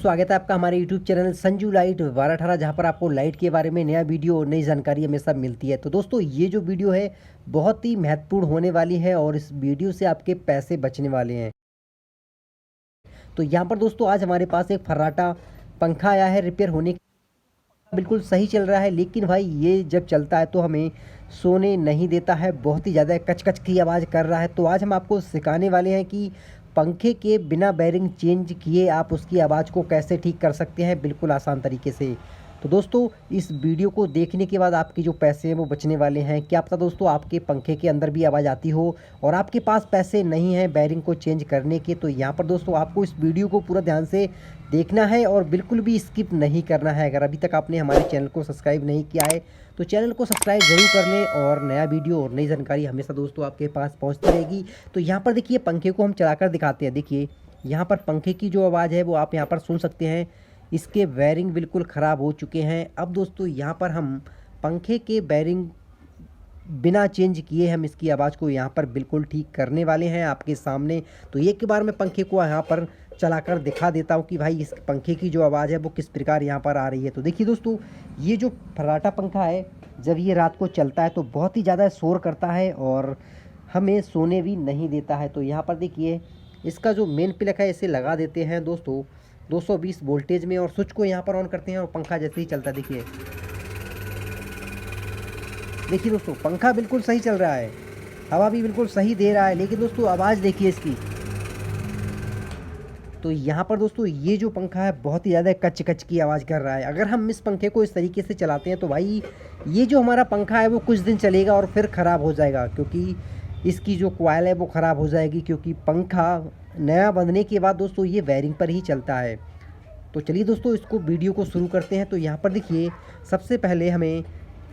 स्वागत है आपका हमारे YouTube चैनल संजू लाइट 1218, जहां पर आपको लाइट के बारे में नया वीडियो और नई जानकारी हमेशा मिलती है। तो दोस्तों, ये जो वीडियो है बहुत ही महत्वपूर्ण होने वाली है और इस वीडियो से आपके पैसे बचने वाले हैं। तो यहाँ पर दोस्तों आज हमारे पास एक फर्राटा पंखा आया है रिपेयर होने, बिल्कुल सही चल रहा है, लेकिन भाई ये जब चलता है तो हमें सोने नहीं देता है, बहुत ही ज़्यादा कच कच की आवाज़ कर रहा है। तो आज हम आपको सिखाने वाले हैं कि पंखे के बिना बेयरिंग चेंज किए आप उसकी आवाज़ को कैसे ठीक कर सकते हैं, बिल्कुल आसान तरीके से। तो दोस्तों, इस वीडियो को देखने के बाद आपके जो पैसे हैं वो बचने वाले हैं। क्या पता दोस्तों आपके पंखे के अंदर भी आवाज़ आती हो और आपके पास पैसे नहीं हैं बेयरिंग को चेंज करने के। तो यहाँ पर दोस्तों आपको इस वीडियो को पूरा ध्यान से देखना है और बिल्कुल भी स्किप नहीं करना है। अगर अभी तक आपने हमारे चैनल को सब्सक्राइब नहीं किया है तो चैनल को सब्सक्राइब ज़रूर कर लें और नया वीडियो और नई जानकारी हमेशा दोस्तों आपके पास पहुंचती रहेगी। तो यहाँ पर देखिए पंखे को हम चलाकर दिखाते हैं। देखिए यहाँ पर पंखे की जो आवाज़ है वो आप यहाँ पर सुन सकते हैं। इसके बेयरिंग बिल्कुल ख़राब हो चुके हैं। अब दोस्तों यहाँ पर हम पंखे के बेयरिंग बिना चेंज किए हम इसकी आवाज़ को यहाँ पर बिल्कुल ठीक करने वाले हैं आपके सामने। तो एक बार मैं पंखे को यहाँ पर चलाकर दिखा देता हूँ कि भाई इस पंखे की जो आवाज़ है वो किस प्रकार यहाँ पर आ रही है। तो देखिए दोस्तों, ये जो फर्राटा पंखा है जब ये रात को चलता है तो बहुत ही ज़्यादा शोर करता है और हमें सोने भी नहीं देता है। तो यहाँ पर देखिए इसका जो मेन प्लग है इसे लगा देते हैं दोस्तों 220 वोल्टेज में और स्विच को यहाँ पर ऑन करते हैं और पंखा जैसे ही चलता है देखिए देखिए दोस्तों पंखा बिल्कुल सही चल रहा है, हवा भी बिल्कुल सही दे रहा है, लेकिन दोस्तों आवाज़ देखिए इसकी। तो यहाँ पर दोस्तों ये जो पंखा है बहुत ही ज़्यादा कच कच की आवाज़ कर रहा है। अगर हम इस पंखे को इस तरीके से चलाते हैं तो भाई ये जो हमारा पंखा है वो कुछ दिन चलेगा और फिर ख़राब हो जाएगा, क्योंकि इसकी जो कॉइल है वो ख़राब हो जाएगी। क्योंकि पंखा नया बनने के बाद दोस्तों ये वायरिंग पर ही चलता है। तो चलिए दोस्तों इसको वीडियो को शुरू करते हैं। तो यहाँ पर देखिए सबसे पहले हमें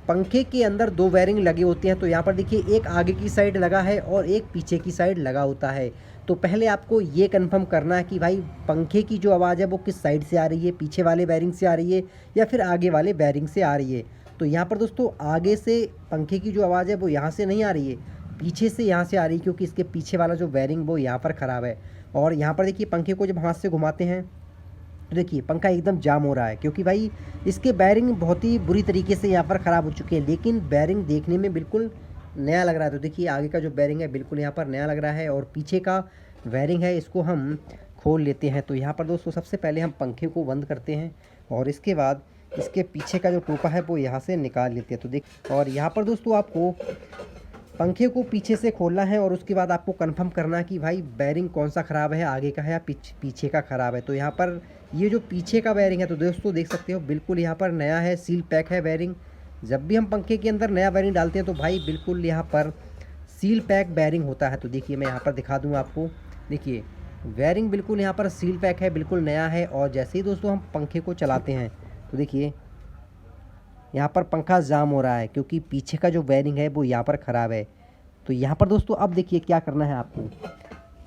पंखे के अंदर दो वायरिंग लगे होते हैं। तो यहाँ पर देखिए एक आगे की साइड लगा है और एक पीछे की साइड लगा होता है। तो पहले आपको ये कंफर्म करना है कि भाई पंखे की जो आवाज़ है वो किस साइड से आ रही है, पीछे वाले वायरिंग से आ रही है या फिर आगे वाले वायरिंग से आ रही है। तो यहाँ पर दोस्तों आगे से पंखे की जो आवाज़ है वो यहाँ से नहीं आ रही है, पीछे से यहाँ से आ रही है, क्योंकि इसके पीछे वाला जो वायरिंग वो यहाँ पर ख़राब है। और यहाँ पर देखिए पंखे को जब हाथ से घुमाते हैं देखिए पंखा एकदम जाम हो रहा है, क्योंकि भाई इसके बेयरिंग बहुत ही बुरी तरीके से यहाँ पर ख़राब हो चुके हैं, लेकिन बेयरिंग देखने में बिल्कुल नया लग रहा है। तो देखिए आगे का जो बेयरिंग है बिल्कुल यहाँ पर नया लग रहा है और पीछे का बेयरिंग है इसको हम खोल लेते हैं। तो यहाँ पर दोस्तों सबसे पहले हम पंखे को बंद करते हैं और इसके बाद इसके पीछे का जो टोपा है वो यहाँ से निकाल लेते हैं। तो देख, और यहाँ पर दोस्तों आपको पंखे को पीछे से खोलना है और उसके बाद आपको कंफर्म करना है कि भाई बेयरिंग कौन सा ख़राब है, आगे का है या पीछे का ख़राब है। तो यहाँ पर ये जो पीछे का बेयरिंग है तो दोस्तों देख सकते हो बिल्कुल यहाँ पर नया है, सील पैक है बेयरिंग। जब भी हम पंखे के अंदर नया बेयरिंग डालते हैं तो भाई बिल्कुल यहाँ पर सील पैक बेयरिंग होता है। तो देखिए मैं यहाँ पर दिखा दूँ आपको, देखिए बेयरिंग बिल्कुल यहाँ पर सील पैक है, बिल्कुल नया है। और जैसे ही दोस्तों हम पंखे को चलाते हैं तो देखिए यहाँ पर पंखा जाम हो रहा है, क्योंकि पीछे का जो बेयरिंग है वो यहाँ पर ख़राब है। तो यहाँ पर दोस्तों अब देखिए क्या करना है आपको,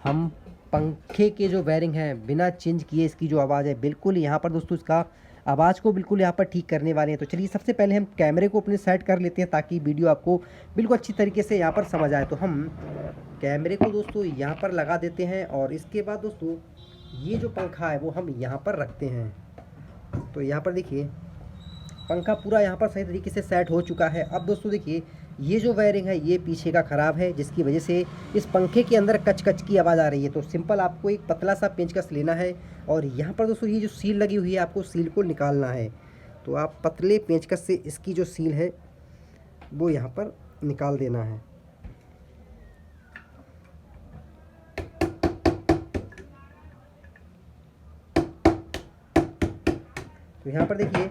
हम पंखे के जो बेयरिंग है बिना चेंज किए इसकी जो आवाज़ है बिल्कुल यहाँ पर दोस्तों इसका आवाज़ को बिल्कुल यहाँ पर ठीक करने वाले हैं। तो चलिए सबसे पहले हम कैमरे को अपने सेट कर लेते हैं ताकि वीडियो आपको बिल्कुल अच्छी तरीके से यहाँ पर समझ आए। तो हम कैमरे को दोस्तों यहाँ पर लगा देते हैं और इसके बाद दोस्तों ये जो पंखा है वो हम यहाँ पर रखते हैं। तो यहाँ पर देखिए पंखा पूरा यहाँ पर सही तरीके से सेट हो चुका है। अब दोस्तों देखिए ये जो वायरिंग है ये पीछे का ख़राब है, जिसकी वजह से इस पंखे के अंदर कच कच की आवाज़ आ रही है। तो सिंपल आपको एक पतला सा पेंचकस लेना है और यहाँ पर दोस्तों ये जो सील लगी हुई है आपको सील को निकालना है। तो आप पतले पेंचकस से इसकी जो सील है वो यहाँ पर निकाल देना है। तो यहाँ पर देखिए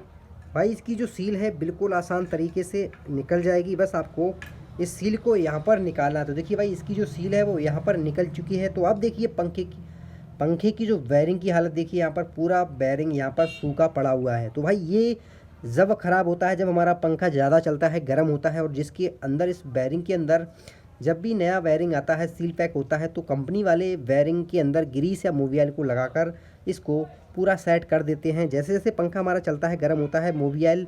भाई इसकी जो सील है बिल्कुल आसान तरीके से निकल जाएगी, बस आपको इस सील को यहाँ पर निकालना है। तो देखिए भाई इसकी जो सील है वो यहाँ पर निकल चुकी है। तो अब देखिए पंखे की जो बेयरिंग की हालत देखिए, यहाँ पर पूरा बेयरिंग यहाँ पर सूखा पड़ा हुआ है। तो भाई ये जब ख़राब होता है जब हमारा पंखा ज़्यादा चलता है, गर्म होता है और जिसके अंदर इस बेयरिंग के अंदर जब भी नया वायरिंग आता है सील पैक होता है तो कंपनी वाले वायरिंग के अंदर ग्रीस या मोबियाइल को लगाकर इसको पूरा सेट कर देते हैं। जैसे जैसे पंखा हमारा चलता है गर्म होता है, मोबियाइल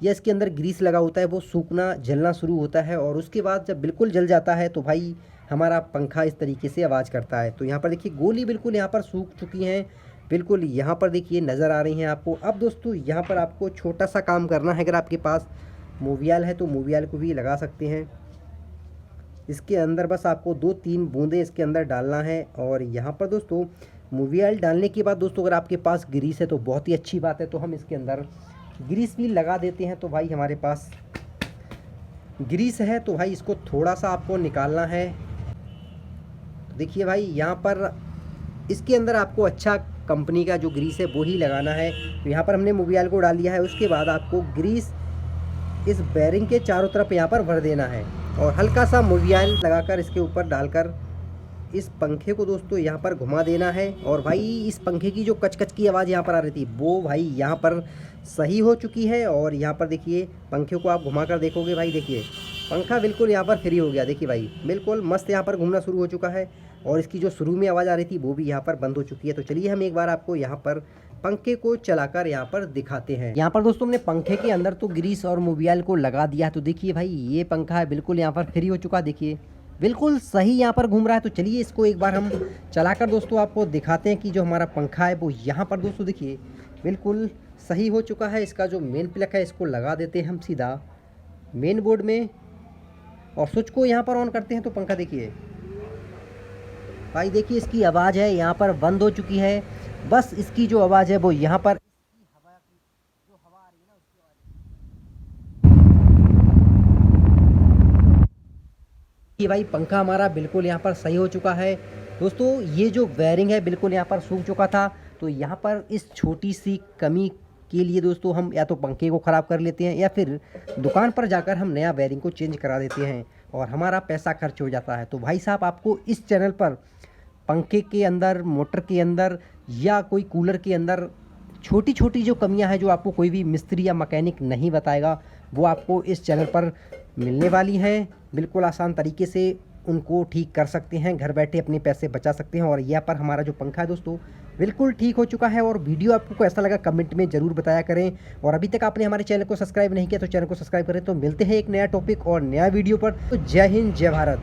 या इसके अंदर ग्रीस लगा होता है वो सूखना जलना शुरू होता है और उसके बाद जब बिल्कुल जल जाता है तो भाई हमारा पंखा इस तरीके से आवाज़ करता है। तो यहाँ पर देखिए गोली बिल्कुल यहाँ पर सूख चुकी हैं, बिल्कुल यहाँ पर देखिए नज़र आ रही हैं आपको। अब दोस्तों यहाँ पर आपको छोटा सा काम करना है, अगर आपके पास मूवियाल है तो मूवियाल को भी लगा सकते हैं। इसके अंदर बस आपको 2-3 बूंदे इसके अंदर डालना है। और यहाँ पर दोस्तों मूवी ऑयल डालने के बाद दोस्तों अगर आपके पास ग्रीस है तो बहुत ही अच्छी बात है, तो हम इसके अंदर ग्रीस भी लगा देते हैं। तो भाई हमारे पास ग्रीस है, तो भाई इसको थोड़ा सा आपको निकालना है। देखिए भाई यहाँ पर इसके अंदर आपको अच्छा कंपनी का जो ग्रीस है वो ही लगाना है। तो यहाँ पर हमने मूवी ऑयल को डाल दिया है। उसके बाद आपको ग्रीस इस बेरिंग के चारों तरफ यहाँ पर भर देना है और हल्का सा मूवी ऑयल लगाकर इसके ऊपर डालकर इस पंखे को दोस्तों यहाँ पर घुमा देना है। और भाई इस पंखे की जो कच-कच की आवाज़ यहाँ पर आ रही थी वो भाई यहाँ पर सही हो चुकी है। और यहाँ पर देखिए पंखे को आप घुमा कर देखोगे भाई, देखिए पंखा बिल्कुल यहाँ पर फ्री हो गया। देखिए भाई बिल्कुल मस्त यहाँ पर घूमना शुरू हो चुका है और इसकी जो शुरू में आवाज़ आ रही थी वो भी यहाँ पर बंद हो चुकी है। तो चलिए हम एक बार आपको यहाँ पर पंखे को चलाकर यहाँ पर दिखाते हैं। यहाँ पर दोस्तों हमने पंखे के अंदर तो ग्रीस और मूवी ऑयल को लगा दिया है। तो देखिए भाई ये पंखा है बिल्कुल यहाँ पर फ्री हो चुका है, देखिए बिल्कुल सही यहाँ पर घूम रहा है। तो चलिए इसको एक बार हम चलाकर दोस्तों आपको दिखाते हैं कि जो हमारा पंखा है वो यहाँ पर दोस्तों देखिए बिल्कुल सही हो चुका है। इसका जो मेन प्लग है इसको लगा देते हैं हम सीधा मेन बोर्ड में और स्विच को यहाँ पर ऑन करते हैं। तो पंखा देखिए भाई, देखिए इसकी आवाज़ है यहाँ पर बंद हो चुकी है। बस इसकी जो आवाज़ है वो यहाँ पर कि भाई पंखा हमारा बिल्कुल यहाँ पर सही हो चुका है। दोस्तों ये जो वायरिंग है बिल्कुल यहाँ पर सूख चुका था। तो यहाँ पर इस छोटी सी कमी के लिए दोस्तों हम या तो पंखे को ख़राब कर लेते हैं या फिर दुकान पर जाकर हम नया वायरिंग को चेंज करा देते हैं और हमारा पैसा खर्च हो जाता है। तो भाई साहब आपको इस चैनल पर पंखे के अंदर, मोटर के अंदर या कोई कूलर के अंदर छोटी छोटी जो कमियां हैं जो आपको कोई भी मिस्त्री या मैकेनिक नहीं बताएगा वो आपको इस चैनल पर मिलने वाली हैं। बिल्कुल आसान तरीके से उनको ठीक कर सकते हैं, घर बैठे अपने पैसे बचा सकते हैं। और यहाँ पर हमारा जो पंखा है दोस्तों बिल्कुल ठीक हो चुका है। और वीडियो आपको कैसा लगा कमेंट में ज़रूर बताया करें। और अभी तक आपने हमारे चैनल को सब्सक्राइब नहीं किया तो चैनल को सब्सक्राइब करें। तो मिलते हैं एक नया टॉपिक और नया वीडियो पर। तो जय हिंद, जय भारत।